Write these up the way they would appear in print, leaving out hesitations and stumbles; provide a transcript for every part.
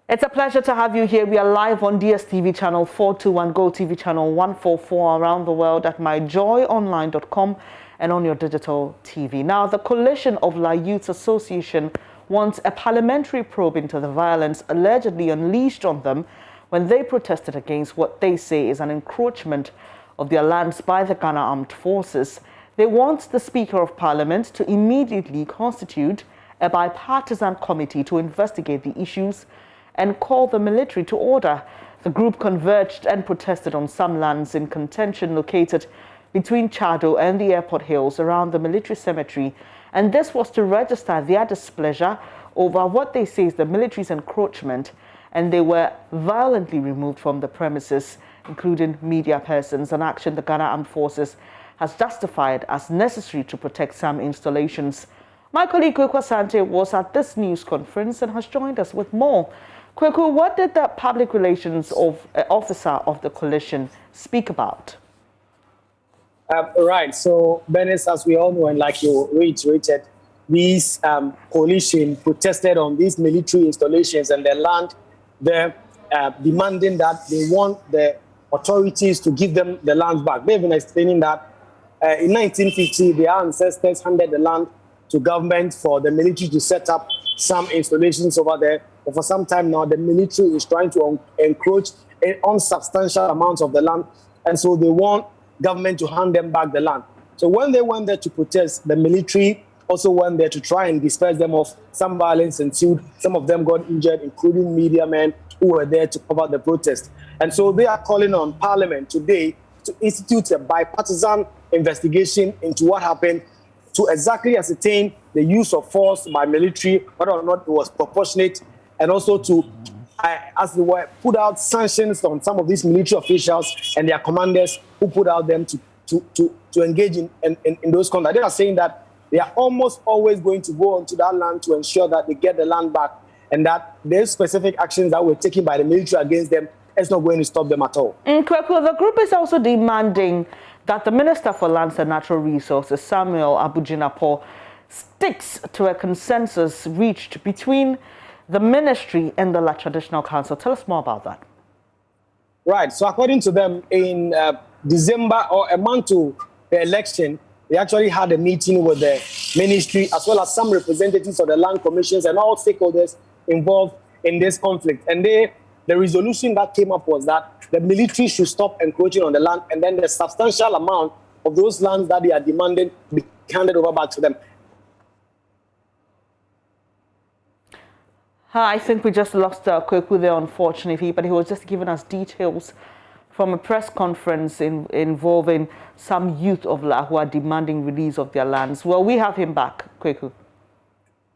It's a pleasure to have you here. We are live on DSTV channel 421, Go TV channel 144 around the world at myjoyonline.com and on your digital TV. Now, the coalition of La Youth Association wants a parliamentary probe into the violence allegedly unleashed on them when they protested against what they say is an encroachment of their lands by the Ghana Armed Forces. They want the Speaker of Parliament to immediately constitute a bipartisan committee to investigate the issues and call the military to order. The group converged and protested on some lands in contention located between Chado and the airport hills around the military cemetery, and this was to register their displeasure over what they say is the military's encroachment, and they were violently removed from the premises, including media persons, an action the Ghana Armed Forces has justified as necessary to protect some installations. My colleague Kweku Asante was at this news conference and has joined us with more. Kweku, what did the public relations officer of the coalition speak about? Right. So, Benes, as we all know, and like you reiterated, these coalition protested on these military installations and their land. They're demanding that they want the authorities to give them the land back. They've been explaining that in 1950, their ancestors handed the land to government for the military to set up some installations over there. But for some time now, the military is trying to encroach on substantial amounts of the land. And so they want government to hand them back the land. So when they went there to protest, the military also went there to try and disperse them of. Some violence ensued. Some of them got injured, including media men who were there to cover the protest. And so they are calling on Parliament today to institute a bipartisan investigation into what happened, to exactly ascertain the use of force by military, whether or not it was proportionate, and also to, as they were, put out sanctions on some of these military officials and their commanders who put out them to engage in those conduct. They are saying that they are almost always going to go onto that land to ensure that they get the land back, and that there's specific actions that were taken by the military against them is not going to stop them at all. Kweku, the group is also demanding that the Minister for Lands and Natural Resources, Samuel Abujinapo, sticks to a consensus reached between the ministry and the La Traditional Council. Tell us more about that. Right. So according to them, in December or a month to the election, they actually had a meeting with the ministry as well as some representatives of the land commissions and all stakeholders involved in this conflict. And the resolution that came up was that the military should stop encroaching on the land, and then the substantial amount of those lands that they are demanding be handed over back to them. I think we just lost Kweku there, unfortunately, but he was just giving us details from a press conference involving some youth of La who are demanding release of their lands. Well, we have him back, Kweku.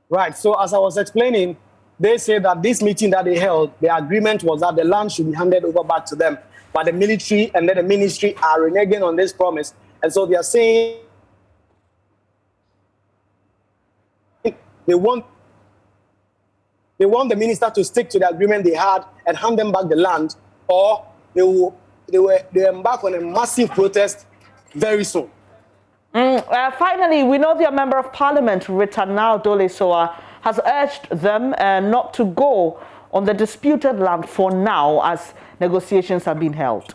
Right. So as I was explaining, they say that this meeting that they held, the agreement was that the land should be handed over back to them. But the military and then the ministry are reneging on this promise. And so they are saying they want the minister to stick to the agreement they had and hand them back the land, or they embark on a massive protest very soon. Finally, we know their Member of Parliament, Rita Nao Dole Soa, has urged them not to go on the disputed land for now as negotiations are being held.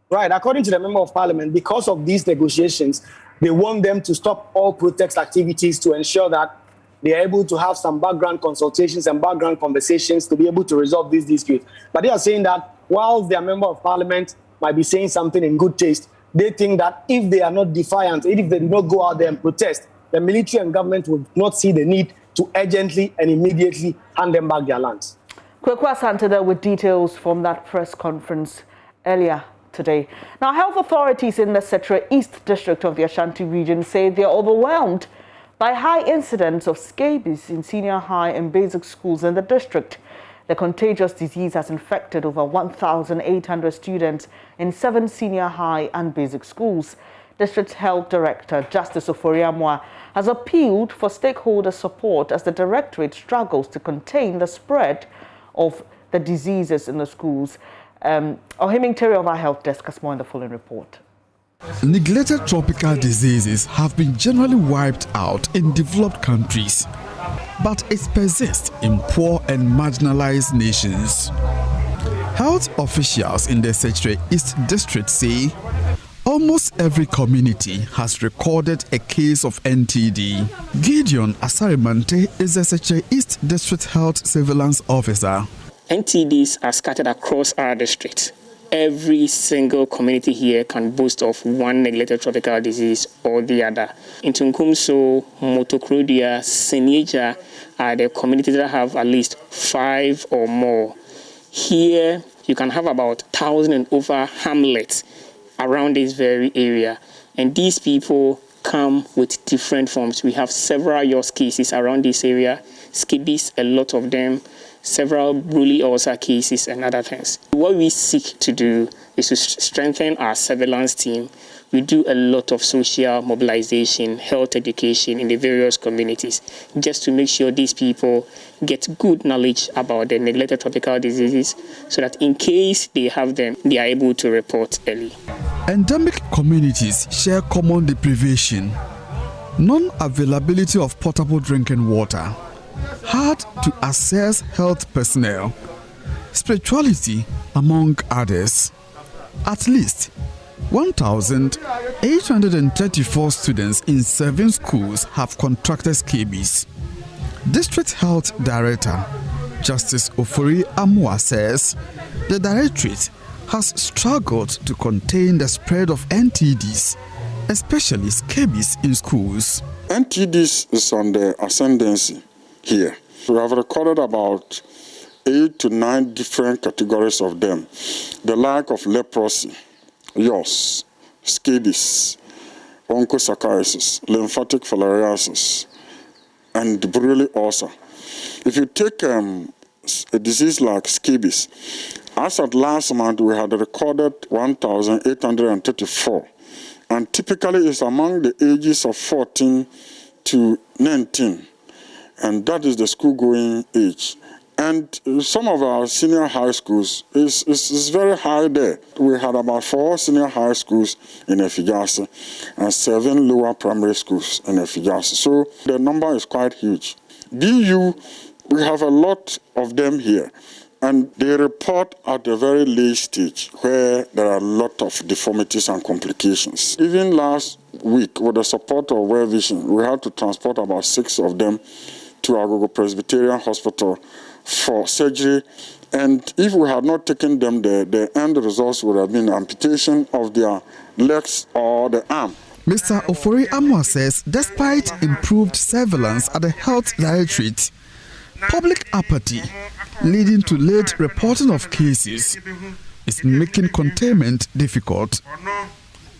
Right. According to the Member of Parliament, because of these negotiations, they want them to stop all protest activities to ensure that they are able to have some background consultations and background conversations to be able to resolve these disputes. But they are saying that while their Member of Parliament might be saying something in good taste, they think that if they are not defiant, if they do not go out there and protest, the military and government would not see the need to urgently and immediately hand them back their lands. Kweku Asante there with details from that press conference earlier today. Now, health authorities in the Setra East District of the Ashanti region say they are overwhelmed by high incidence of scabies in senior high and basic schools in the district. The contagious disease has infected over 1,800 students in 7 senior high and basic schools. District Health Director Justice Oforiamwa has appealed for stakeholder support as the Directorate struggles to contain the spread of the diseases in the schools. Ohiming Terry of our health desk has more in the following report. Neglected tropical diseases have been generally wiped out in developed countries. but it persists in poor and marginalized nations. Health officials in the Secretary East District say almost every community has recorded a case of NTD. Gideon Asarimante is the Secretary East District Health Surveillance Officer. NTDs are scattered across our district. Every single community here can boast of one neglected tropical disease or the other. In Tunkumso, Motokrodia, Senija are the communities that have at least 5 or more. Here, you can have about 1,000 and over hamlets around this very area. And these people come with different forms. We have several use cases around this area, scabies, a lot of them, several brulee ulcer cases and other things. What we seek to do is to strengthen our surveillance team. We do a lot of social mobilization, health education in the various communities, just to make sure these people get good knowledge about the neglected tropical diseases so that in case they have them, they are able to report early. Endemic communities share common deprivation, non-availability of potable drinking water, hard to access health personnel, spirituality, among others. At least 1,834 students in 7 schools have contracted scabies. District Health Director Justice Ofori Amua says the directorate has struggled to contain the spread of NTDs, especially scabies in schools. NTDs is on the ascendancy here. We have recorded about 8 to 9 different categories of them. The like of leprosy, yaws, scabies, onchocerciasis, lymphatic filariasis, and brulee ulcer. If you take a disease like scabies, as at last month we had recorded 1,834, and typically it's among the ages of 14 to 19. And that is the school-going age. And some of our senior high schools is very high there. We had about 4 senior high schools in Efijase and 7 lower primary schools in Efijase. So the number is quite huge. BU, we have a lot of them here. And they report at the very late stage where there are a lot of deformities and complications. Even last week, with the support of World Vision, we had to transport about 6 of them to Agogo Presbyterian Hospital for surgery. And if we had not taken them there, the end results would have been amputation of their legs or the arm. Mr. Ofori Amwa says despite improved surveillance at the Health Directorate, public apathy leading to late reporting of cases is making containment difficult.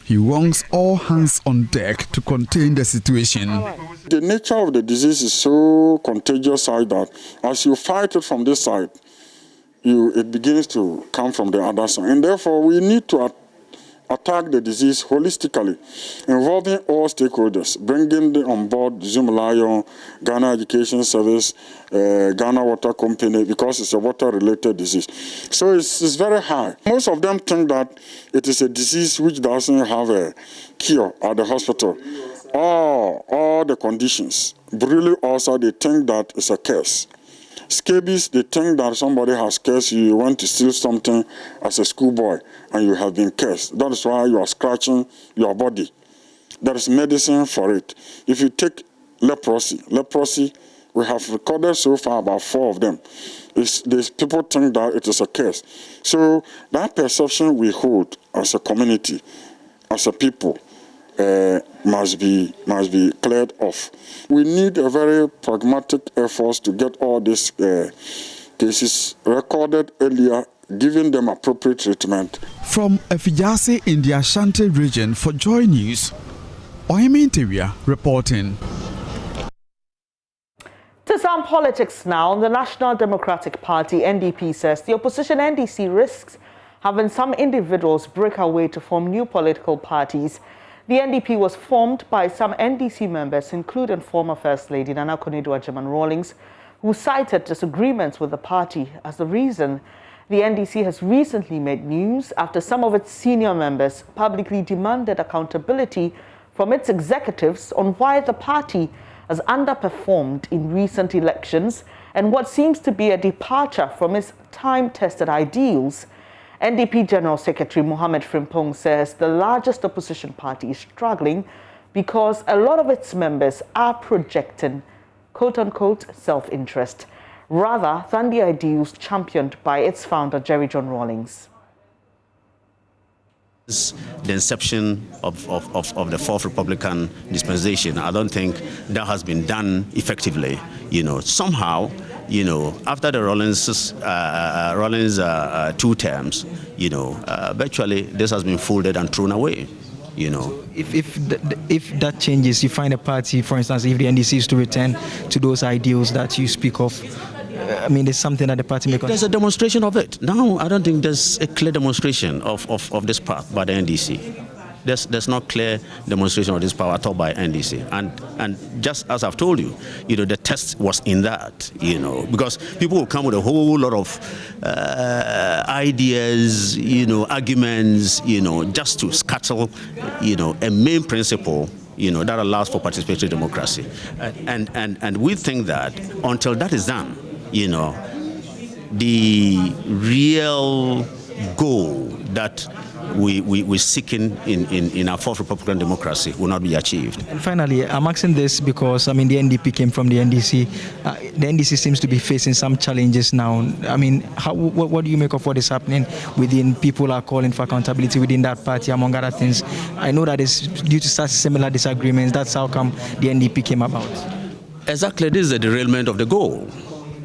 He wants all hands on deck to contain the situation. The nature of the disease is so contagious that as you fight it from this side, it begins to come from the other side. And therefore, we need to attack the disease holistically, involving all stakeholders, bringing them on board Zoom Lion, Ghana Education Service, Ghana Water Company, because it's a water-related disease. So it's very high. Most of them think that it is a disease which doesn't have a cure at the hospital. All the conditions. Brulee ulcer, they think that it's a curse. Scabies, they think that somebody has cursed you. You want to steal something as a schoolboy and you have been cursed. That is why you are scratching your body. There is medicine for it. If you take leprosy, we have recorded so far about 4 of them. People think that it is a curse. So that perception we hold as a community, as a people, must be cleared off. We need a very pragmatic effort to get all these cases recorded earlier, giving them appropriate treatment. From Efijase in the Ashanti region for Joy News, Oyemi Interior reporting. To some politics now, the National Democratic Party, NDP, says the opposition NDC risks having some individuals break away to form new political parties. The NDP was formed by some NDC members, including former First Lady Nana Konadu Rawlings, who cited disagreements with the party as the reason. The NDC has recently made news after some of its senior members publicly demanded accountability from its executives on why the party has underperformed in recent elections and what seems to be a departure from its time-tested ideals. NDP General Secretary Mohammed Frimpong says the largest opposition party is struggling because a lot of its members are projecting quote-unquote self-interest rather than the ideals championed by its founder, Jerry John Rawlings. The inception of the Fourth Republican dispensation, I don't think that has been done effectively. Somehow, after the Rawlings 2 terms, virtually this has been folded and thrown away. If that changes, you find a party, for instance, if the NDC is to return to those ideals that you speak of, there's something that the party may... There's a demonstration of it. Now, I don't think there's a clear demonstration of this path by the NDC. There's not clear demonstration of this power at all by NDC. And just as I've told you, the test was in that, because people will come with a whole lot of ideas, arguments, just to scuttle, a main principle, that allows for participatory democracy. And we think that until that is done, the real goal that we're seeking in our Fourth Republican democracy will not be achieved. And finally, I'm asking this because, the NDP came from the NDC. The NDC seems to be facing some challenges now. What do you make of what is happening within? People are calling for accountability within that party, among other things. I know that it's due to such similar disagreements. That's how come the NDP came about. Exactly, this is a derailment of the goal.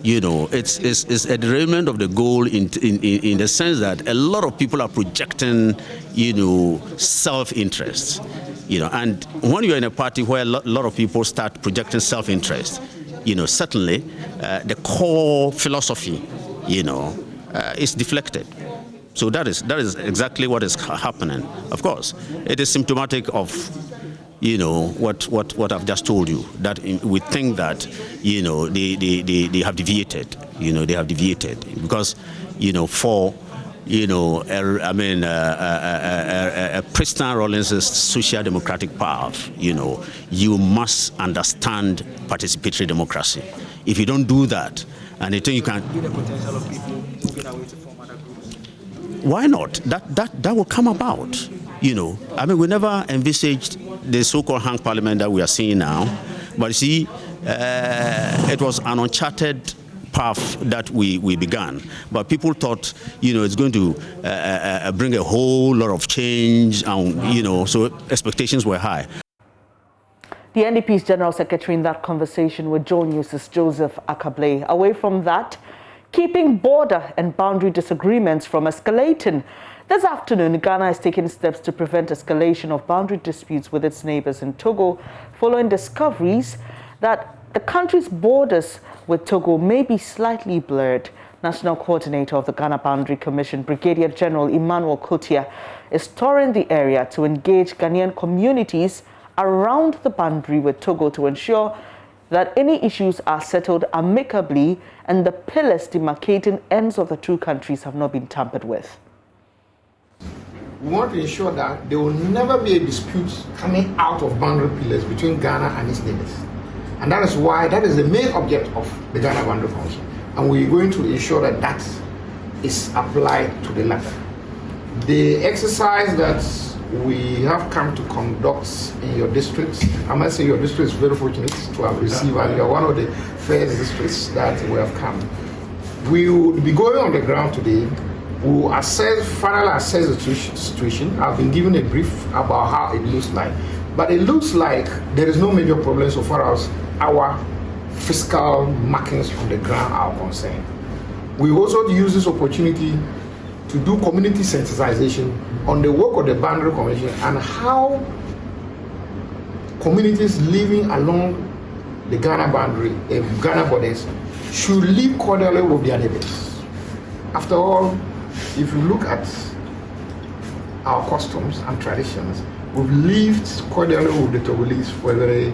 It's a derailment of the goal in the sense that a lot of people are projecting, self-interest, and when you're in a party where a lot of people start projecting self-interest, certainly the core philosophy, is deflected. So that is exactly what is happening. Of course, it is symptomatic of what I've just told you, that we think that, they have deviated, they have deviated because, for, a President Rawlings' social democratic path, you must understand participatory democracy. If you don't do that, and you think you can... Why not? That will come about. We never envisaged the so-called hung parliament that we are seeing now, but you see, it was an uncharted path that we began. But people thought, it's going to bring a whole lot of change, and so expectations were high. The NDP's General Secretary in that conversation with Joe News' Joseph Akable. Away from that, keeping border and boundary disagreements from escalating. This afternoon, Ghana is taking steps to prevent escalation of boundary disputes with its neighbors in Togo, following discoveries that the country's borders with Togo may be slightly blurred. National Coordinator of the Ghana Boundary Commission, Brigadier General Emmanuel Kotia, is touring the area to engage Ghanaian communities around the boundary with Togo to ensure that any issues are settled amicably and the pillars demarcating ends of the two countries have not been tampered with. We want to ensure that there will never be a dispute coming out of boundary pillars between Ghana and its neighbors. And that is why that is the main object of the Ghana Boundary Commission. And we're going to ensure that that is applied to the latter. The exercise that we have come to conduct in your district, I must say your district is very fortunate to have received, and you're one of the first districts that we have come. We will be going on the ground today. We will finally assess the situation. I've been given a brief about how it looks like. But it looks like there is no major problem so far as our fiscal markings on the ground are concerned. We also use this opportunity to do community sensitization on the work of the Boundary Commission and how communities living along the Ghana boundary, Ghana borders, should live cordially with their neighbors. After all, if you look at our customs and traditions, we've lived cordially with the Togolese for a very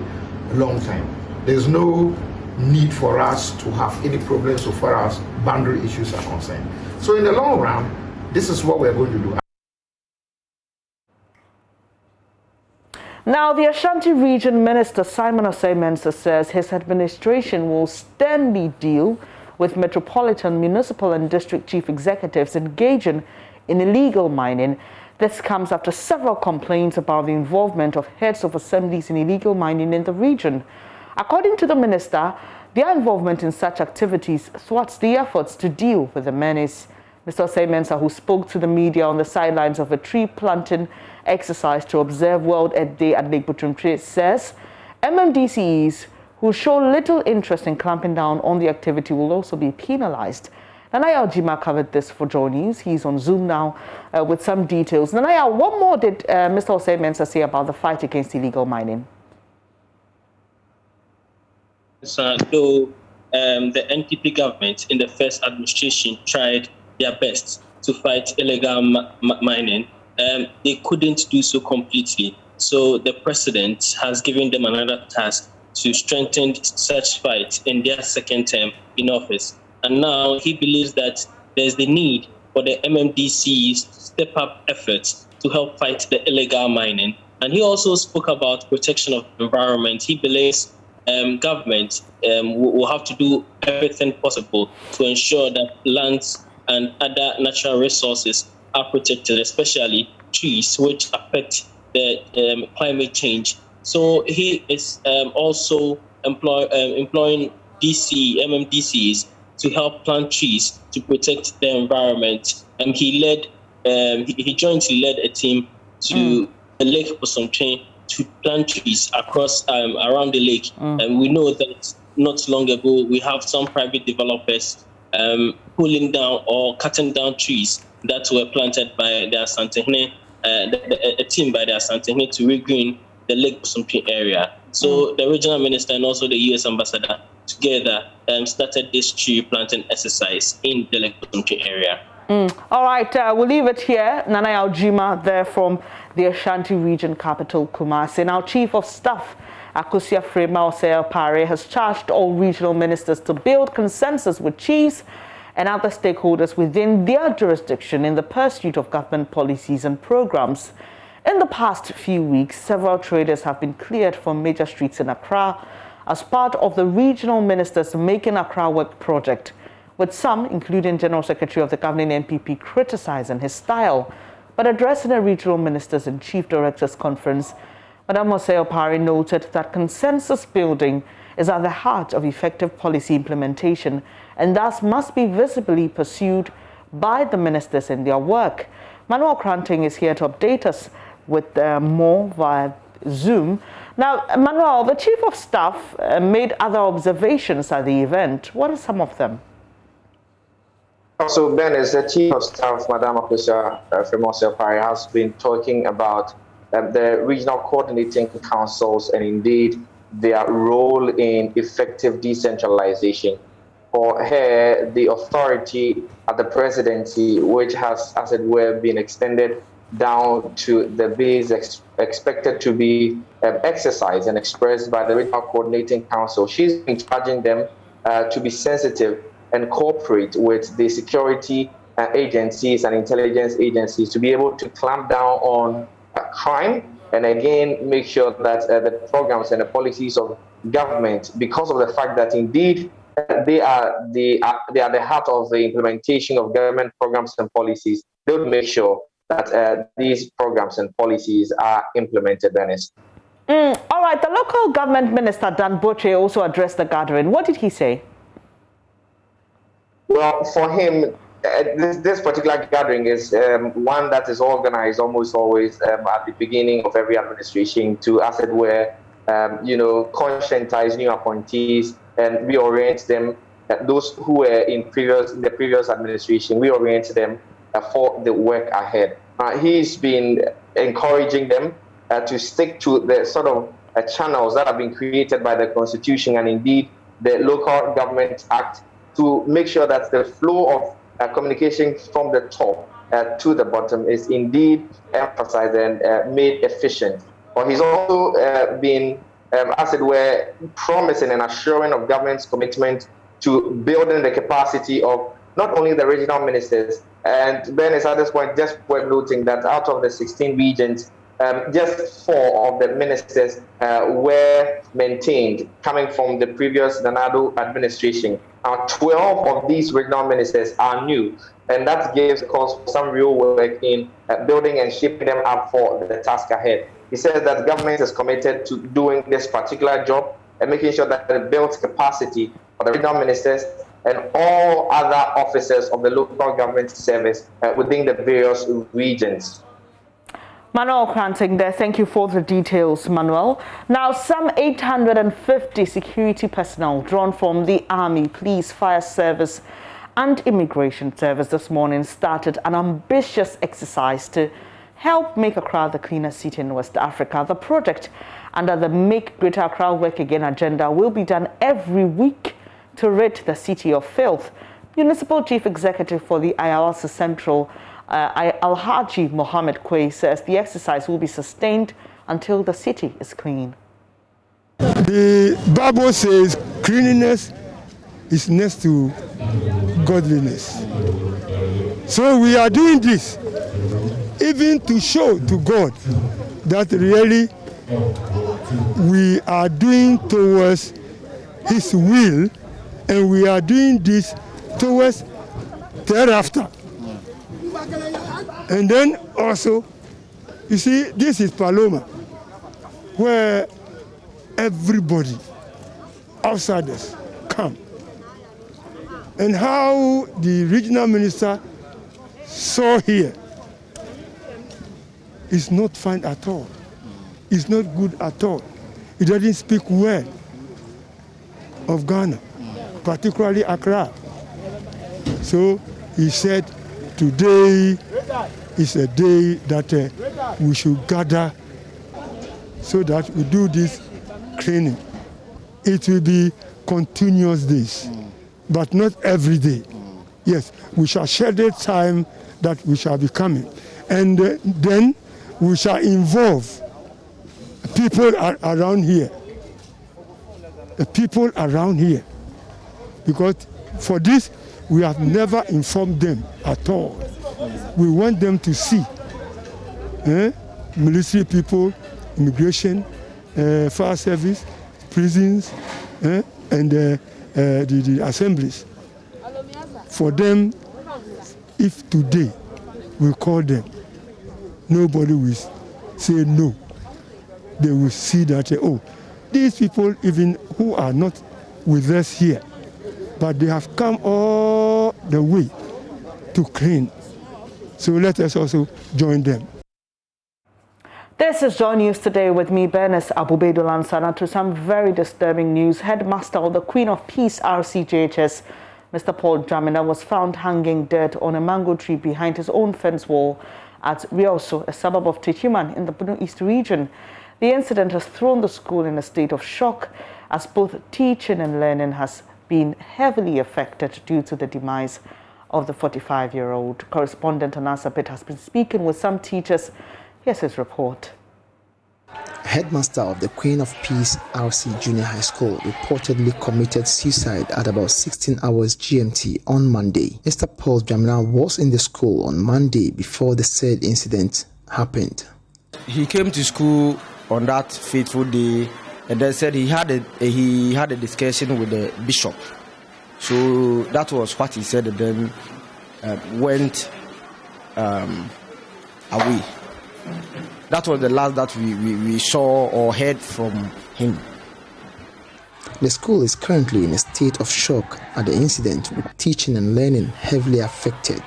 long time. There's no need for us to have any problems so far as boundary issues are concerned. So in the long run, this is what we're going to do. Now, the Ashanti Region Minister Simon Osei-Mensah says his administration will sternly deal with metropolitan, municipal and district chief executives engaging in illegal mining. This comes after several complaints about the involvement of heads of assemblies in illegal mining in the region. According to the minister, their involvement in such activities thwarts the efforts to deal with the menace. Mr. Osei-Mensah, who spoke to the media on the sidelines of a tree planting exercise to observe World Earth Day at Lake Butumtri, says MMDCEs who show little interest in clamping down on the activity will also be penalized. Nanaya Ojima covered this for Joy News. He's on Zoom now with some details. Nanaya, what more did Mr. Osei-Mensah say about the fight against illegal mining? Though the NPP government in the first administration tried their best to fight illegal mining, they couldn't do so completely. So the president has given them another task to strengthen such fight in their second term in office. And now he believes that there's the need for the MMDCs to step up efforts to help fight the illegal mining. And he also spoke about protection of the environment. He believes government will have to do everything possible to ensure that lands and other natural resources are protected, especially trees, which affect the climate change. So he is also employing MMDCs to help plant trees to protect the environment. And he jointly led a team to the Lake Butumtri to plant trees across around the lake. And we know that not long ago we have some private developers pulling down or cutting down trees that were planted by the Asantehene, a team by the Asantehene to regreen the Lake Butumtri area. So the regional minister and also the US ambassador together started this tree planting exercise in the Lake Butumtri area. All right, we'll leave it here. Nanaya Ojima there from the Ashanti region capital, Kumasi. Now, Chief of Staff Akosua Frema Osei-Pare has charged all regional ministers to build consensus with chiefs and other stakeholders within their jurisdiction in the pursuit of government policies and programs. In the past few weeks, several traders have been cleared from major streets in Accra as part of the regional ministers' Making Accra Work project, with some, including General Secretary of the governing NPP, criticizing his style. But addressing a regional ministers and chief directors conference, Madam Osei-Pare noted that consensus building is at the heart of effective policy implementation and thus must be visibly pursued by the ministers in their work. Manuel Kranting is here to update us with more via Zoom. Now, Manuel, the Chief of Staff made other observations at the event. What are some of them? Also, Ben, is the Chief of Staff, Madam Akosua Frema Osei-Pare, has been talking about the regional coordinating councils and indeed their role in effective decentralization. For her, the authority at the presidency, which has, as it were, been extended down to the base expected to be exercised and expressed by the regional coordinating council. She's been charging them to be sensitive and cooperate with the security agencies and intelligence agencies to be able to clamp down on crime and again make sure that the programs and the policies of government, because of the fact that indeed they are the heart of the implementation of government programs and policies, they would make sure that these programs and policies are implemented, Dennis. All right, the local government minister, Dan Boche, also addressed the gathering. What did he say? Well, for him, this particular gathering is one that is organized almost always at the beginning of every administration to, as it were, conscientize new appointees and reorient them. Those who were in the previous administration, reorient them for the work ahead. He's been encouraging them to stick to the sort of channels that have been created by the Constitution and indeed the Local Government Act to make sure that the flow of communication from the top to the bottom is indeed emphasized and made efficient. But he's also been, as it were, promising and assuring of government's commitment to building the capacity of not only the regional ministers, and Ben is at this point just worth noting that out of the 16 regions, just 4 of the ministers were maintained, coming from the previous Nanado administration. Now, 12 of these regional ministers are new, and that gives cause for some real work in building and shaping them up for the task ahead. He says that government is committed to doing this particular job and making sure that it builds capacity for the regional ministers and all other officers of the local government service within the various regions. Manuel Kranting there. Thank you for the details, Manuel. Now, some 850 security personnel drawn from the Army, Police, Fire Service and Immigration Service this morning started an ambitious exercise to help make Accra the cleanest city in West Africa. The project under the Make Greater Accra Work Again agenda will be done every week to rid the city of filth. Municipal Chief Executive for the Ayawasa Central, Alhaji Mohammed Kwei, says the exercise will be sustained until the city is clean. The Bible says cleanliness is next to godliness. So we are doing this even to show to God that really we are doing towards His will, and we are doing this towards thereafter. And then also, you see, this is Paloma, where everybody, outsiders, come. And how the regional minister saw here is not fine at all. It's not good at all. It doesn't speak well of Ghana, particularly Accra. So he said, today is a day that we should gather so that we do this cleaning. It will be continuous days, but not every day. Yes, we shall schedule time that we shall be coming. And then we shall involve people around here. The people around here. Because for this, we have never informed them at all. We want them to see military people, immigration, fire service, prisons, and the assemblies. For them, if today we call them, nobody will say no. They will see that, oh, these people even who are not with us here, but they have come all the way to clean. So let us also join them. This is Joy News Today with me, Bernice Abubedo Lansana, to some very disturbing news. Headmaster of the Queen of Peace RCJHS, Mr. Paul Dramina, was found hanging dead on a mango tree behind his own fence wall at Rioso, a suburb of Techiman in the Bunu East region. The incident has thrown the school in a state of shock, as both teaching and learning has been heavily affected due to the demise of the 45-year-old. Correspondent Anasa Pitt has been speaking with some teachers. Here's his report. Headmaster of the Queen of Peace RC Junior High School reportedly committed suicide at about 16 hours GMT on Monday. Mr. Paul Dramina was in the school on Monday before the said incident happened. He came to school on that fateful day and then said he had a discussion with the bishop. So that was what he said, and then went away. That was the last that we saw or heard from him. The school is currently in a state of shock at the incident, with teaching and learning heavily affected.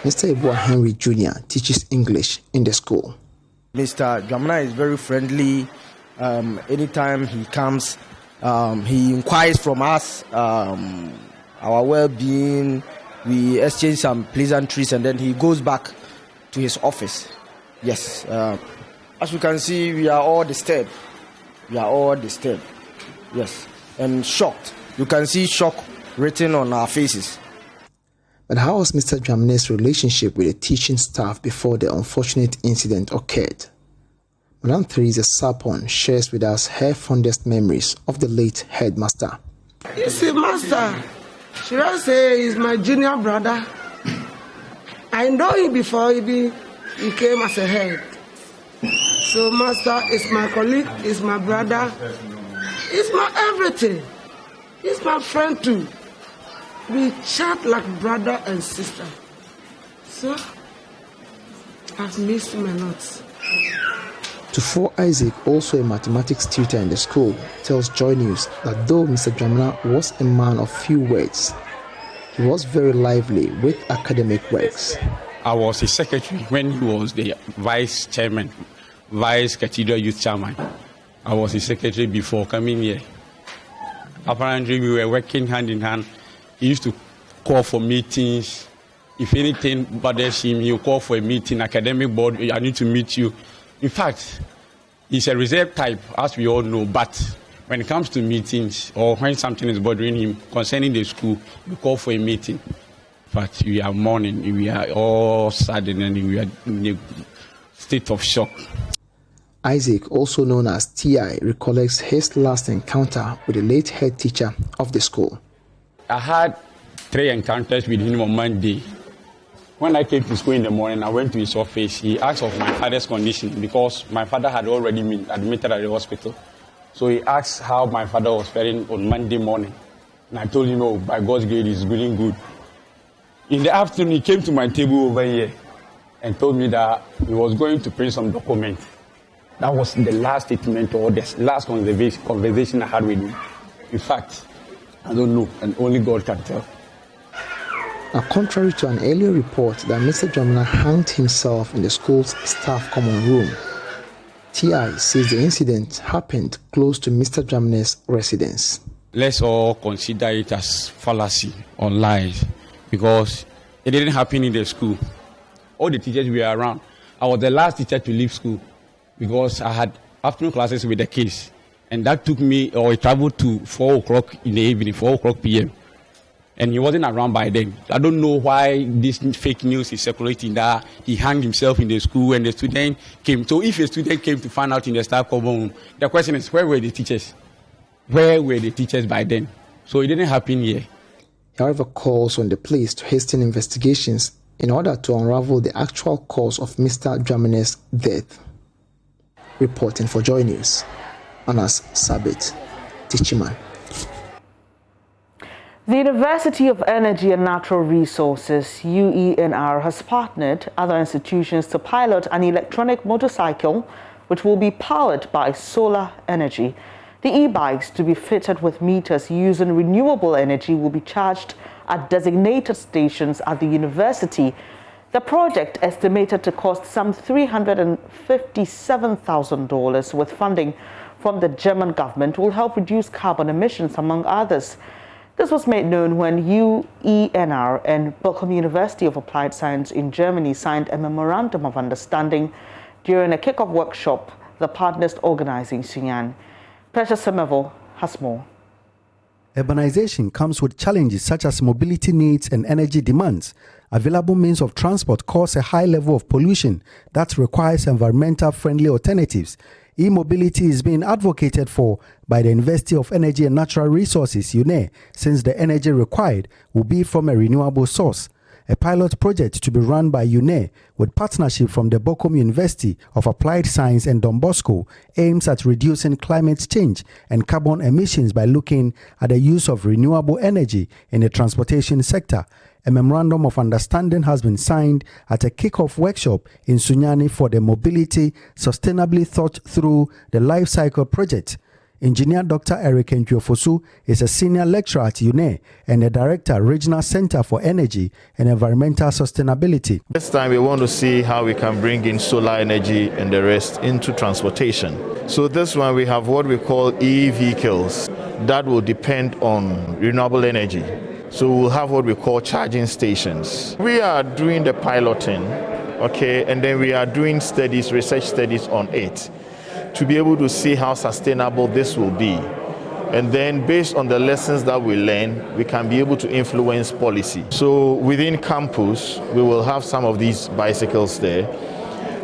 Mr. Ibua Henry Jr. teaches English in the school. Mr. Dramina is very friendly. Anytime he comes, he inquires from us, our well-being. We exchange some pleasantries, and then he goes back to his office. Yes, as you can see, we are all disturbed. Yes, and shocked. You can see shock written on our faces. But how was Mr. Dramina's relationship with the teaching staff before the unfortunate incident occurred? Madam Theresa Sapon shares with us her fondest memories of the late headmaster. You see, master, should I say he's my junior brother? I know him before he came as a head. So Master is my colleague, is my brother, is my everything. He's my friend too. We chat like brother and sister. So, I've missed him a lot. Tufo Isaac, also a mathematics tutor in the school, tells Joy News that though Mr. Jamina was a man of few words, he was very lively with academic works. I was his secretary when he was the vice chairman, vice cathedral youth chairman. I was his secretary before coming here. Apparently, we were working hand in hand. He used to call for meetings. If anything bothers him, he'll call for a meeting, academic board, I need to meet you. In fact, he's a reserved type, as we all know, but when it comes to meetings or when something is bothering him concerning the school, we call for a meeting. But we are mourning, we are all saddened, and we are in a state of shock. Isaac, also known as T.I., recollects his last encounter with the late head teacher of the school. I had 3 encounters with him on Monday. When I came to school in the morning, I went to his office. He asked of my father's condition because my father had already been admitted at the hospital. So he asked how my father was faring on Monday morning. And I told him, oh, by God's grace, he's doing good. In the afternoon, he came to my table over here and told me that he was going to print some documents. That was the last statement or the last conversation I had with him. In fact, I don't know, and only God can tell. Now, contrary to an earlier report that Mr. Jamina hanged himself in the school's staff common room, T.I. says the incident happened close to Mr. Jamina's residence. Let's all consider it as fallacy or lies because it didn't happen in the school. All the teachers were around. I was the last teacher to leave school because I had afternoon classes with the kids. And that took me, or I traveled to 4 o'clock in the evening, 4 o'clock p.m. And he wasn't around by then. I don't know why this fake news is circulating that he hanged himself in the school and the student came. So if a student came to find out in the staff common room, the question is, where were the teachers? Where were the teachers by then? So it didn't happen here. He, however, calls on the police to hasten investigations in order to unravel the actual cause of Mr. Jamina's death. Reporting for Joy News, Anas Sabit, Tichiman. The University of Energy and Natural Resources, UENR, has partnered other institutions to pilot an electronic motorcycle which will be powered by solar energy. The e-bikes, to be fitted with meters using renewable energy, will be charged at designated stations at the university. The project, estimated to cost some $357,000 with funding from the German government, will help reduce carbon emissions, among others. This was made known when UENR and Bochum University of Applied Science in Germany signed a memorandum of understanding during a kick-off workshop the partners organized in Sunyani. Precious Semevo has more. Urbanization comes with challenges such as mobility needs and energy demands. Available means of transport cause a high level of pollution that requires environmental-friendly alternatives. E-mobility is being advocated for by the University of Energy and Natural Resources, UNE, since the energy required will be from a renewable source. A pilot project to be run by UNE with partnership from the Bochum University of Applied Science and Don Bosco aims at reducing climate change and carbon emissions by looking at the use of renewable energy in the transportation sector. A memorandum of understanding has been signed at a kick-off workshop in Sunyani for the mobility sustainably thought through the life cycle project. Engineer Dr. Eric Njofosu is a senior lecturer at UNE and a director, Regional Center for Energy and Environmental Sustainability. This time we want to see how we can bring in solar energy and the rest into transportation. So this one we have what we call e-vehicles that will depend on renewable energy. So we'll have what we call charging stations. We are doing the piloting, okay, and then we are doing studies, research studies on it, to be able to see how sustainable this will be. And then based on the lessons that we learn, we can be able to influence policy. So within campus, we will have some of these bicycles there,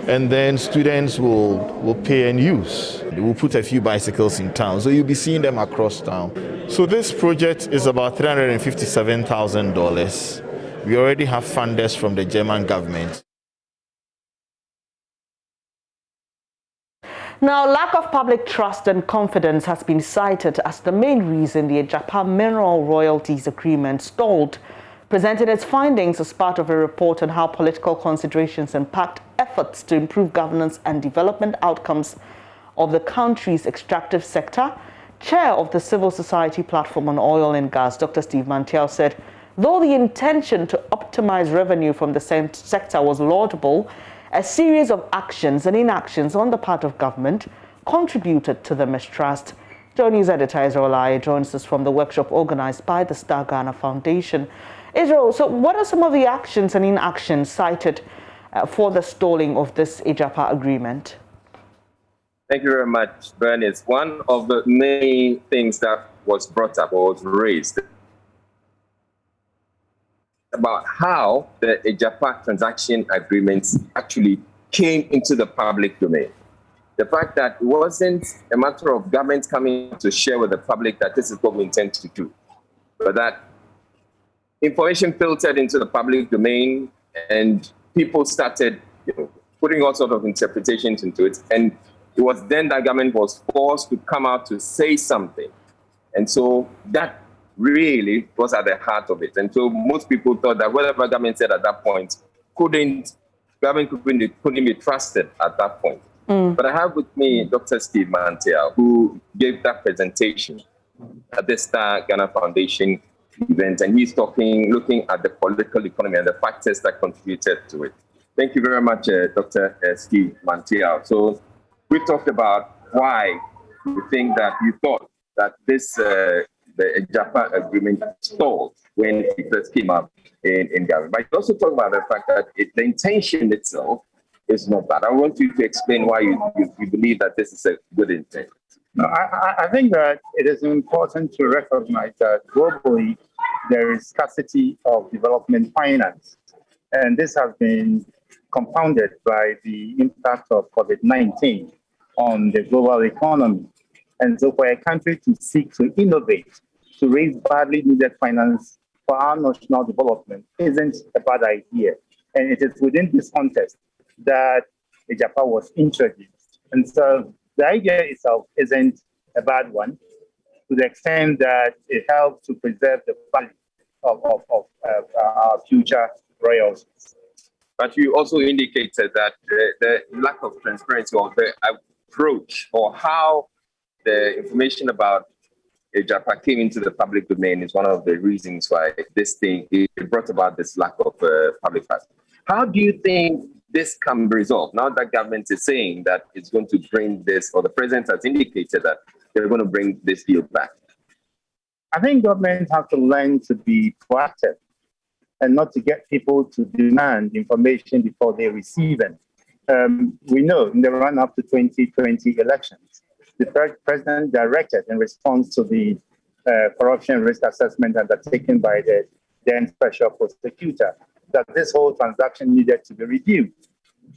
and then students will pay and use. We'll put a few bicycles in town, so you'll be seeing them across town. So this project is about $357,000. We already have funders from the German government. Now, lack of public trust and confidence has been cited as the main reason the Ejapa Mineral Royalties Agreement stalled, presenting its findings as part of a report on how political considerations impact efforts to improve governance and development outcomes of the country's extractive sector. Chair of the Civil Society Platform on Oil and Gas, Dr. Steve Mantiao, said, though the intention to optimize revenue from the sector was laudable, a series of actions and inactions on the part of government contributed to the mistrust. Joy News editor Israel Aye joins us from the workshop organized by the Star Ghana Foundation. Israel, so what are some of the actions and inactions cited for the stalling of this Ejapa agreement? Thank you very much, Bernice. One of the many things that was brought up or was raised about how the Ejapa transaction agreements actually came into the public domain. The fact that it wasn't a matter of government coming to share with the public that this is what we intend to do, but that information filtered into the public domain and people started putting all sorts of interpretations into it. And it was then that government was forced to come out to say something. And so that really was at the heart of it. And so most people thought that whatever government said at that point government couldn't be trusted at that point. But I have with me Dr. Steve Mantiao, who gave that presentation at the Star Ghana Foundation event, and he's looking at the political economy and the factors that contributed to it. Thank you very much, Dr. Steve Mantiao. So we talked about why we think that you thought that this the Ejapa agreement stalled when it first came up in government. But you also talk about the fact that the intention itself is not bad. I want you to explain why you believe that this is a good intent. No, I think that it is important to recognize that globally there is scarcity of development finance. And this has been compounded by the impact of COVID-19 on the global economy. And so for a country to seek to innovate, to raise badly needed finance for our national development isn't a bad idea. And it is within this context that Ejapa was introduced. And so the idea itself isn't a bad one to the extent that it helps to preserve the value of our future royalties. But you also indicated that the lack of transparency or the approach or how the information about Ejapa came into the public domain is one of the reasons why this thing it brought about this lack of public trust. How do you think this can be resolved now that government is saying that it's going to bring this, or the president has indicated that they're going to bring this deal back? I think government have to learn to be proactive and not to get people to demand information before they receive it. We know in the run-up to 2020 elections, the president directed in response to the corruption risk assessment undertaken by the then special prosecutor that this whole transaction needed to be reviewed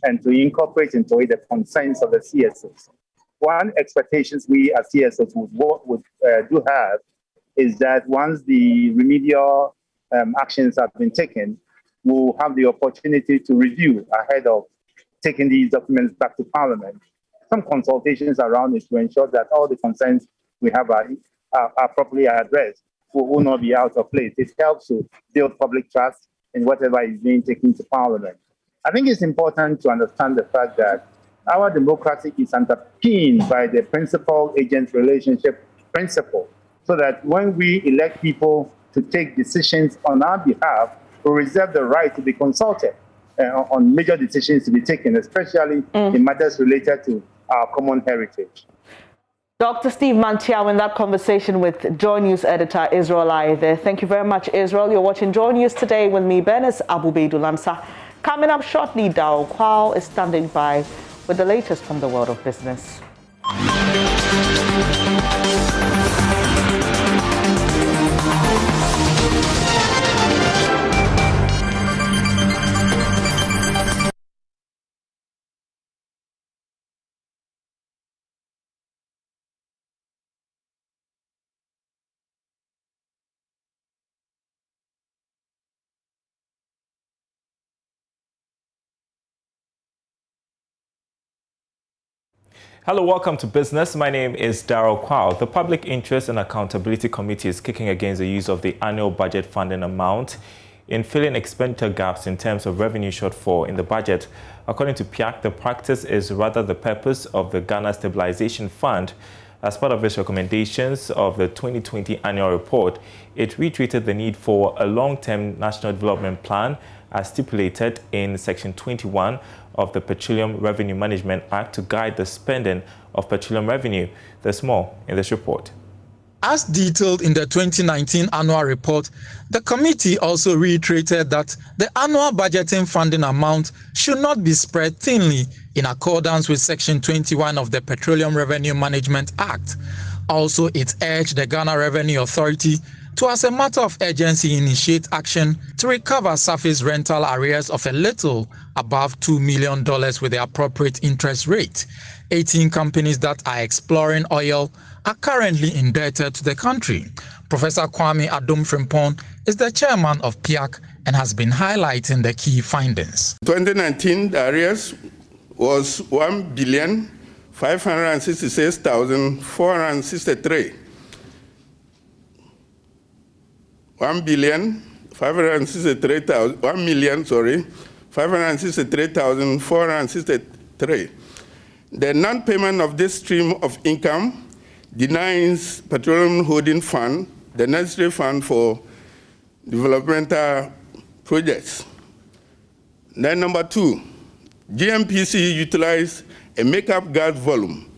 and to incorporate into it the concerns of the CSOs. One expectations we as CSOs would do have is that once the remedial actions have been taken, we'll have the opportunity to review ahead of taking these documents back to Parliament. Some consultations around it to ensure that all the concerns we have are properly addressed, will not be out of place. It helps to build public trust in whatever is being taken to Parliament. I think it's important to understand the fact that our democracy is underpinned by the principal-agent relationship principle, so that when we elect people to take decisions on our behalf, we reserve the right to be consulted on major decisions to be taken, especially in matters related to our common heritage. Dr. Steve Mantiao in that conversation with Joy News editor Israel Aye there. Thank you very much, Israel. You're watching Joy News today with me, Bernice Abubedu-Lansa. Coming up shortly, Dao Kwao is standing by with the latest from the world of business. Hello, welcome to Business. My name is Darrell Kwao. The Public Interest and Accountability Committee is kicking against the use of the annual budget funding amount in filling expenditure gaps in terms of revenue shortfall in the budget. According to PIAC, the practice is rather the purpose of the Ghana Stabilization Fund. As part of its recommendations of the 2020 annual report, it reiterated the need for a long-term national development plan as stipulated in Section 21 of the Petroleum Revenue Management Act to guide the spending of petroleum revenue. There's more in this report. As detailed in the 2019 annual report, the committee also reiterated that the annual budgeting funding amount should not be spread thinly in accordance with Section 21 of the Petroleum Revenue Management Act. Also, it urged the Ghana Revenue Authority to, as a matter of urgency, initiate action to recover surface rental arrears of a little above $2 million with the appropriate interest rate. 18 companies that are exploring oil are currently indebted to the country. Professor Kwame Adom-Frimpong is the chairman of PIAC and has been highlighting the key findings. 2019, the arrears was 1,566,463. 1,563,463. The non-payment of this stream of income denies Petroleum Holding Fund the necessary fund for developmental projects. Then number 2, GMPC utilized a makeup gas volume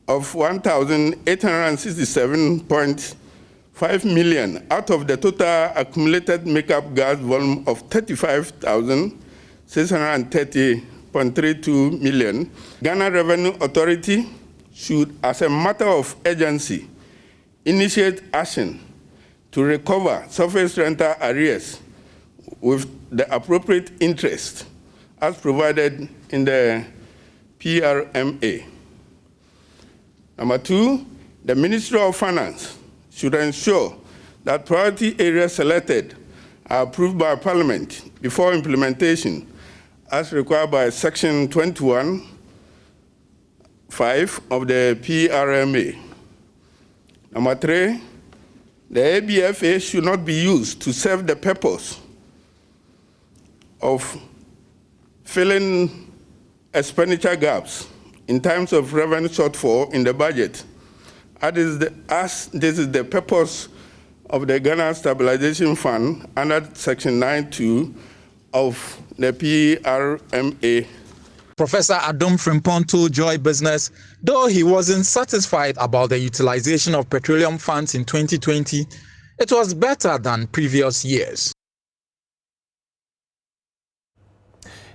of 1,867.5 million out of the total accumulated makeup gas volume of 35,630.32 million. Ghana Revenue Authority should, as a matter of urgency, initiate action to recover surface rental arrears with the appropriate interest as provided in the PRMA. Number 2, the Ministry of Finance should ensure that priority areas selected are approved by Parliament before implementation as required by Section 21(5) of the PRMA. Number 3, the ABFA should not be used to serve the purpose of filling expenditure gaps in times of revenue shortfall in the budget, as this is the purpose of the Ghana Stabilization Fund under Section 9(2) of the PRMA. Professor Adom-Frimpong told Joy Business, though he wasn't satisfied about the utilization of petroleum funds in 2020, it was better than previous years.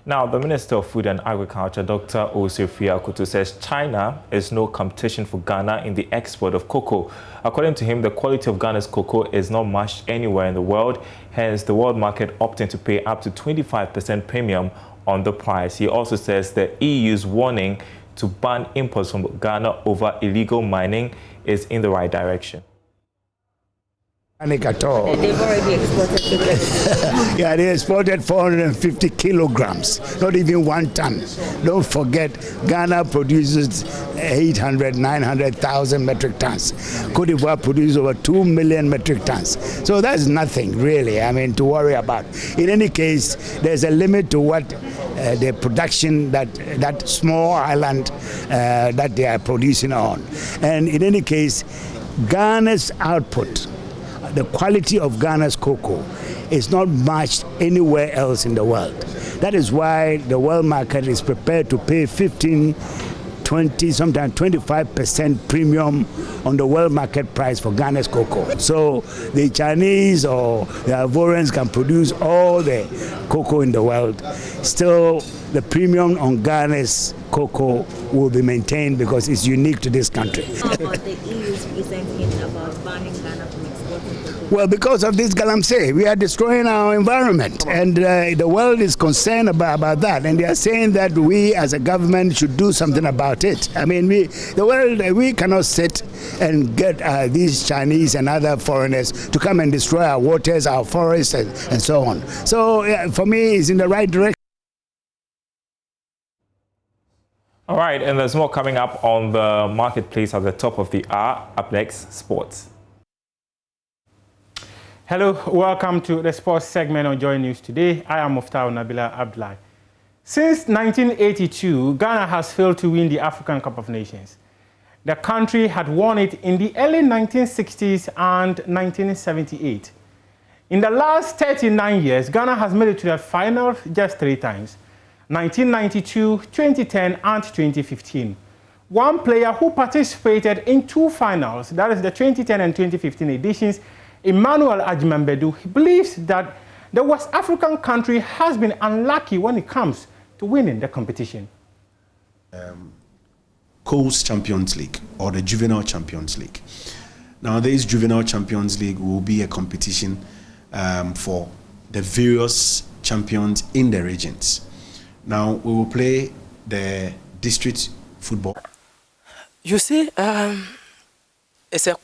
Now, the Minister of Food and Agriculture, Dr. Osifia Akutu, says China is no competition for Ghana in the export of cocoa. According to him, the quality of Ghana's cocoa is not matched anywhere in the world, hence the world market opting to pay up to 25% premium on the price. He also says the EU's warning to ban imports from Ghana over illegal mining is in the right direction. At all. They've already exported yeah, they exported 450 kilograms, not even 1 ton. Don't forget, Ghana produces 900,000 metric tons. Cote d'Ivoire produces over 2 million metric tons. So that's nothing really, to worry about. In any case, there's a limit to what the production that small island that they are producing on. And in any case, Ghana's output, the quality of Ghana's cocoa is not matched anywhere else in the world. That is why the world market is prepared to pay 15, 20, sometimes 25% premium on the world market price for Ghana's cocoa. So the Chinese or the Ivorians can produce all the cocoa in the world. Still, the premium on Ghana's cocoa will be maintained because it's unique to this country. How about the EU's recent hint about banning Ghana from exporting cocoa? Well, because of this galamsey, we are destroying our environment, and the world is concerned about that, and they are saying that we as a government should do something about it. We cannot sit and get these Chinese and other foreigners to come and destroy our waters, our forests, and so on. So for me, it's in the right direction. All right, and there's more coming up on the marketplace at the top of the hour. Up next, sports. Hello, welcome to the sports segment on Joy News today. I am Muftau Nabila Abdullahi. Since 1982, Ghana has failed to win the African Cup of Nations. The country had won it in the early 1960s and 1978. In the last 39 years, Ghana has made it to the final just 3 times: 1992, 2010, and 2015. One player who participated in 2 finals, that is the 2010 and 2015 editions, Emmanuel Ajimambedu, believes that the West African country has been unlucky when it comes to winning the competition. Coast Champions League or the Juvenile Champions League. Now, this Juvenile Champions League will be a competition for the various champions in the regions. Now, we will play the district football. You see, it's a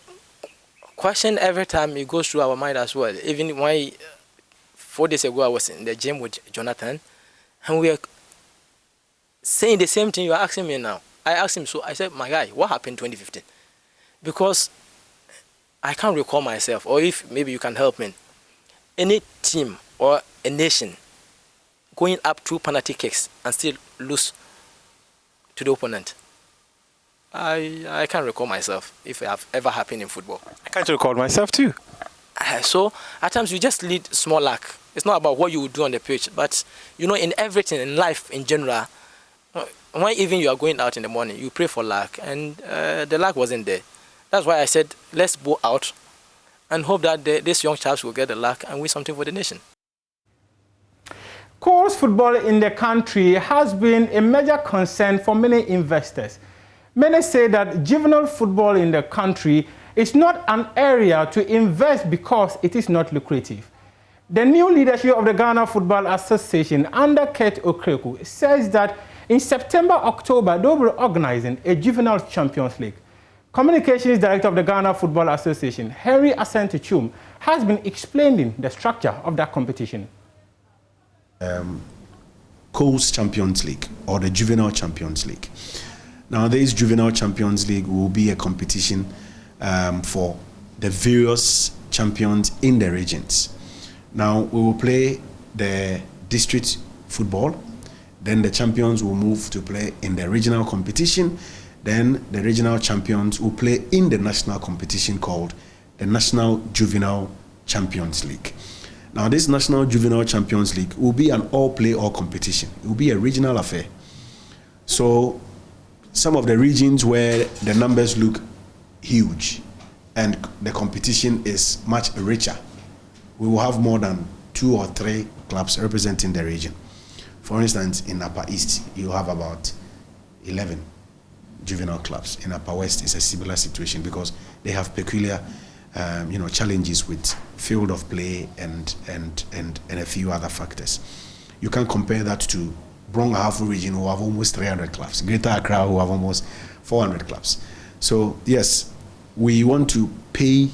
question every time it goes through our mind as well. Even when 4 days ago I was in the gym with Jonathan, and we are saying the same thing you are asking me now. I asked him, so I said, my guy, what happened in 2015? Because I can't recall myself, or if maybe you can help me. Any team or a nation going up 2 penalty kicks and still lose to the opponent. I can't recall myself if it have ever happened in football. I can't recall myself too. So at times you just lead small luck. It's not about what you would do on the pitch, but you know, in everything, in life in general, when even you are going out in the morning, you pray for luck, and the luck wasn't there. That's why I said, let's go out and hope that these young chaps will get the luck and win something for the nation. Coast football in the country has been a major concern for many investors. Many say that juvenile football in the country is not an area to invest because it is not lucrative. The new leadership of the Ghana Football Association under Kurt Okreku says that in September, October, they will be organizing a Juvenile Champions League. Communications Director of the Ghana Football Association, Henry Asante Chum, has been explaining the structure of that competition. Coast Champions League or the Juvenile Champions League. Now, this Juvenile Champions League will be a competition for the various champions in the regions. Now, we will play the district football. Then the champions will move to play in the regional competition. Then the regional champions will play in the national competition called the National Juvenile Champions League. Now, this National Juvenile Champions League will be an all-play-all competition. It will be a regional affair. So, some of the regions where the numbers look huge and the competition is much richer, we will have more than 2 or 3 clubs representing the region. For instance, in Upper East, you have about 11 juvenile clubs. In Upper West, it's a similar situation because they have peculiar challenges with field of play and a few other factors. You can compare that to Brong-Ahafo region, who have almost 300 clubs. Greater Accra, who have almost 400 clubs. So yes, we want to pay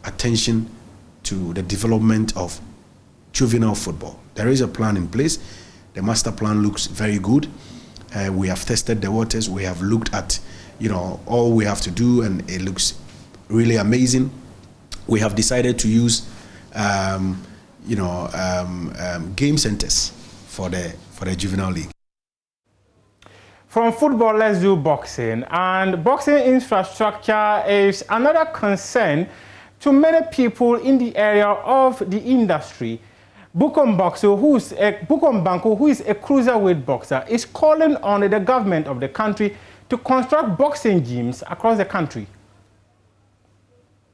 attention to the development of juvenile football. There is a plan in place. The master plan looks very good. We have tested the waters. We have looked at, all we have to do, and it looks really amazing. We have decided to use, game centers for the juvenile league. From football, let's do boxing. And boxing infrastructure is another concern to many people in the area of the industry. Bukom Banko, who is a cruiserweight boxer, is calling on the government of the country to construct boxing gyms across the country.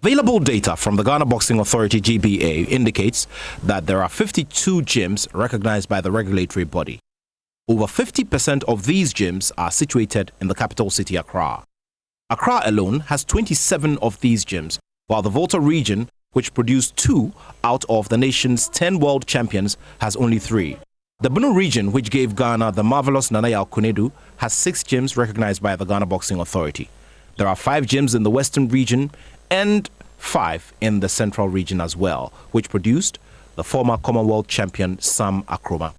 Available data from the Ghana Boxing Authority GBA indicates that there are 52 gyms recognized by the regulatory body. Over 50% of these gyms are situated in the capital city Accra. Accra alone has 27 of these gyms, while the Volta region, which produced 2 out of the nation's 10 world champions, has only 3. The Bunu region, which gave Ghana the marvelous Nanaya Kunedu, has 6 gyms recognized by the Ghana Boxing Authority. There are 5 gyms in the western region and 5 in the central region as well, which produced the former Commonwealth champion Sam Akroma.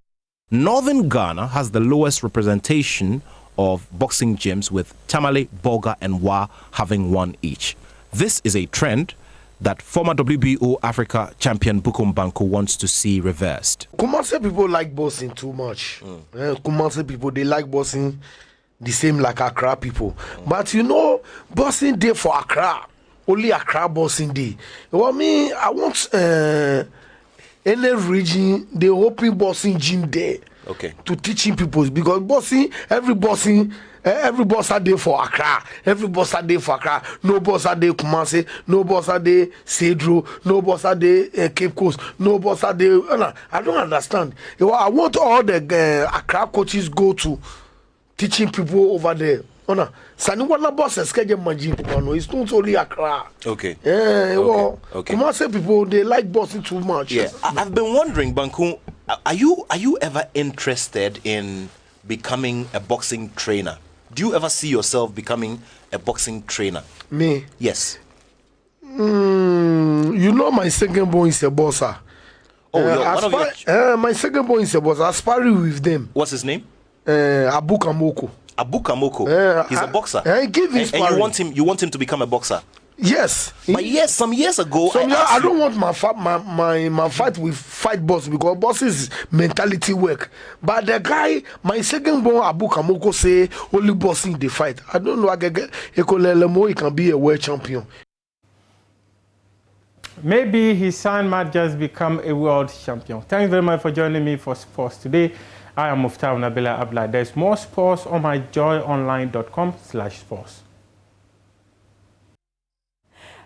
Northern Ghana has the lowest representation of boxing gyms, with Tamale, Bolga and Wa having one each. This is a trend that former WBO Africa champion Bukom Banko wants to see reversed. Kumasi people like boxing too much. Kumasi people, they like boxing the same like Accra people. But you know, boxing day for Accra, only Accra boxing day. Well, me, I want any region, they open boxing gym there. Okay. To teaching people, because boxing, every bossa day for Accra, every bossa day for Accra. No bossa day Kumasi, no bossa day Cedro, no bossa day Cape Coast, no bossa day. I don't understand. I want all the Accra coaches go to teaching people over there. Sani wana boss schedule manjin people. It's not only Accra. Okay. Okay. Kumasi people, they like boxing too much. Yeah. I've been wondering, Banku, are you ever interested in becoming a boxing trainer? Do you ever see yourself becoming a boxing trainer? Me? Yes. You know my second boy is a boxer. My second boy is a boxer. Aspiring with them. What's his name? Abu Kamoko. Abu Kamoko. He's a boxer. I give him and you want him to become a boxer? Yes. But yes, some years ago, I don't want my fight with fight boss, because boss is mentality work. But the guy, my second born Abu Kamoko, say only bossing the fight. I don't know. He can be a world champion. Maybe his son might just become a world champion. Thanks very much for joining me for sports today. I am Muftau Nabila Abla. There's more sports on myjoyonline.com/sports.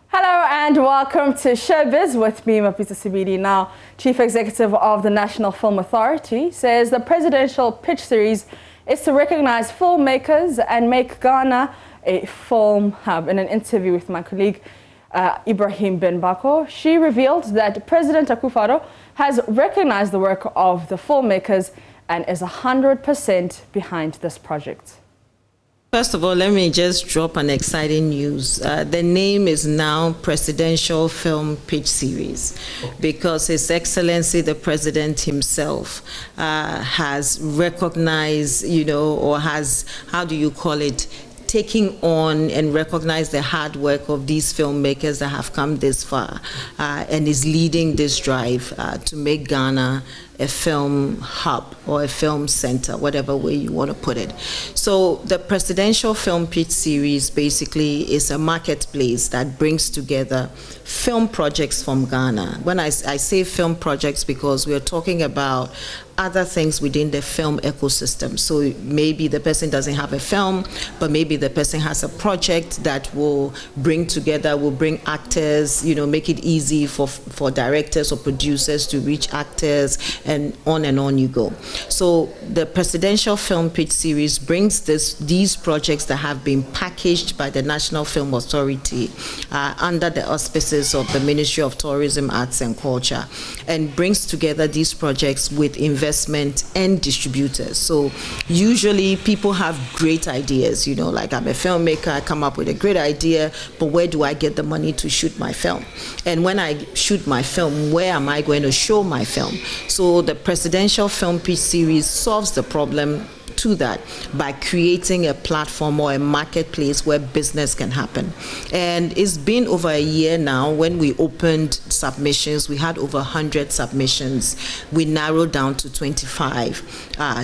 Hello and welcome to Showbiz with me, Mapisa Sibidi. Now, Chief Executive of the National Film Authority says the presidential pitch series is to recognize filmmakers and make Ghana a film hub. In an interview with my colleague Ibrahim Ben Bako, she revealed that President Akufo-Addo has recognized the work of the filmmakers and is 100% behind this project. First of all, let me just drop an exciting news. The name is now Presidential Film Pitch Series, because His Excellency the President himself has recognized, or has, how do you call it, taking on and recognize the hard work of these filmmakers that have come this far, and is leading this drive to make Ghana a film hub or a film center, whatever way you want to put it. So the Presidential Film Pitch Series basically is a marketplace that brings together film projects from Ghana. When I say film projects, because we're talking about other things within the film ecosystem. So maybe the person doesn't have a film, but maybe the person has a project that will bring together, will bring actors, make it easy for directors or producers to reach actors, and on you go. So the Presidential Film Pitch Series brings these projects that have been packaged by the National Film Authority under the auspices of the Ministry of Tourism, Arts and Culture, and brings together these projects with investment and distributors. So usually people have great ideas, like I'm a filmmaker, I come up with a great idea, but where do I get the money to shoot my film? And when I shoot my film, where am I going to show my film? So the Presidential Film Pitch Series solves the problem to that by creating a platform or a marketplace where business can happen. And it's been over a year now. When we opened submissions, we had over 100 submissions. We narrowed down to 25.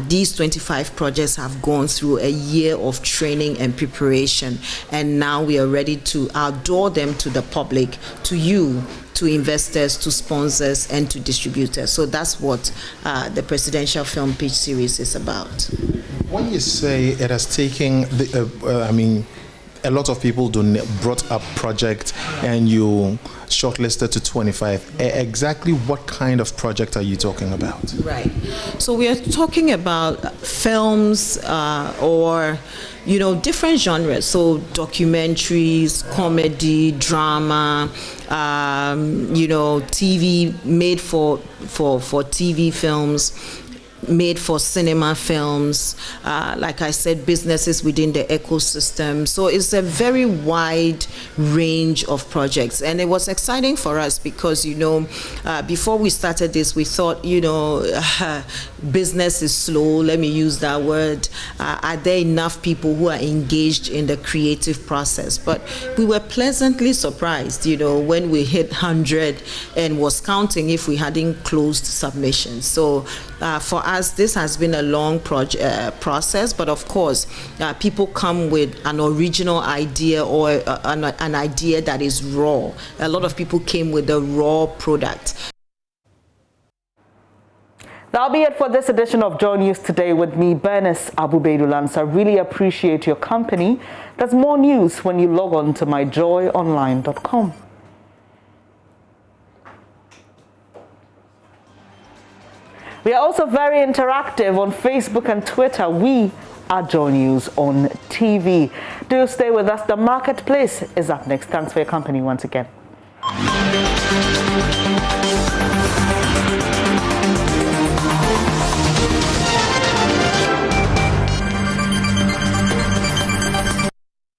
These 25 projects have gone through a year of training and preparation, and now we are ready to outdoor them to the public, to you, to investors, to sponsors, and to distributors. So that's what the Presidential Film Pitch Series is about. When you say it has taken, a lot of people brought up project and you shortlisted to 25. Exactly what kind of project are you talking about? Right. So we are talking about films or different genres. So documentaries, comedy, drama, TV made for TV films, made for cinema films, like I said, businesses within the ecosystem. So it's a very wide range of projects. And it was exciting for us because, you know, before we started this, we thought, you know, business is slow, let me use that word. Are there enough people who are engaged in the creative process? But we were pleasantly surprised, you know, when we hit 100 and was counting if we hadn't closed submissions. So for us, this has been a long process, but of course, people come with an original idea or an idea that is raw. A lot of people came with a raw product. That'll be it for this edition of Joy News Today with me, Bernice Abubeidulansa. I really appreciate your company. There's more news when you log on to myjoyonline.com. We are also very interactive on Facebook and Twitter. We are Joy News on TV. Do stay with us. The Marketplace is up next. Thanks for your company once again.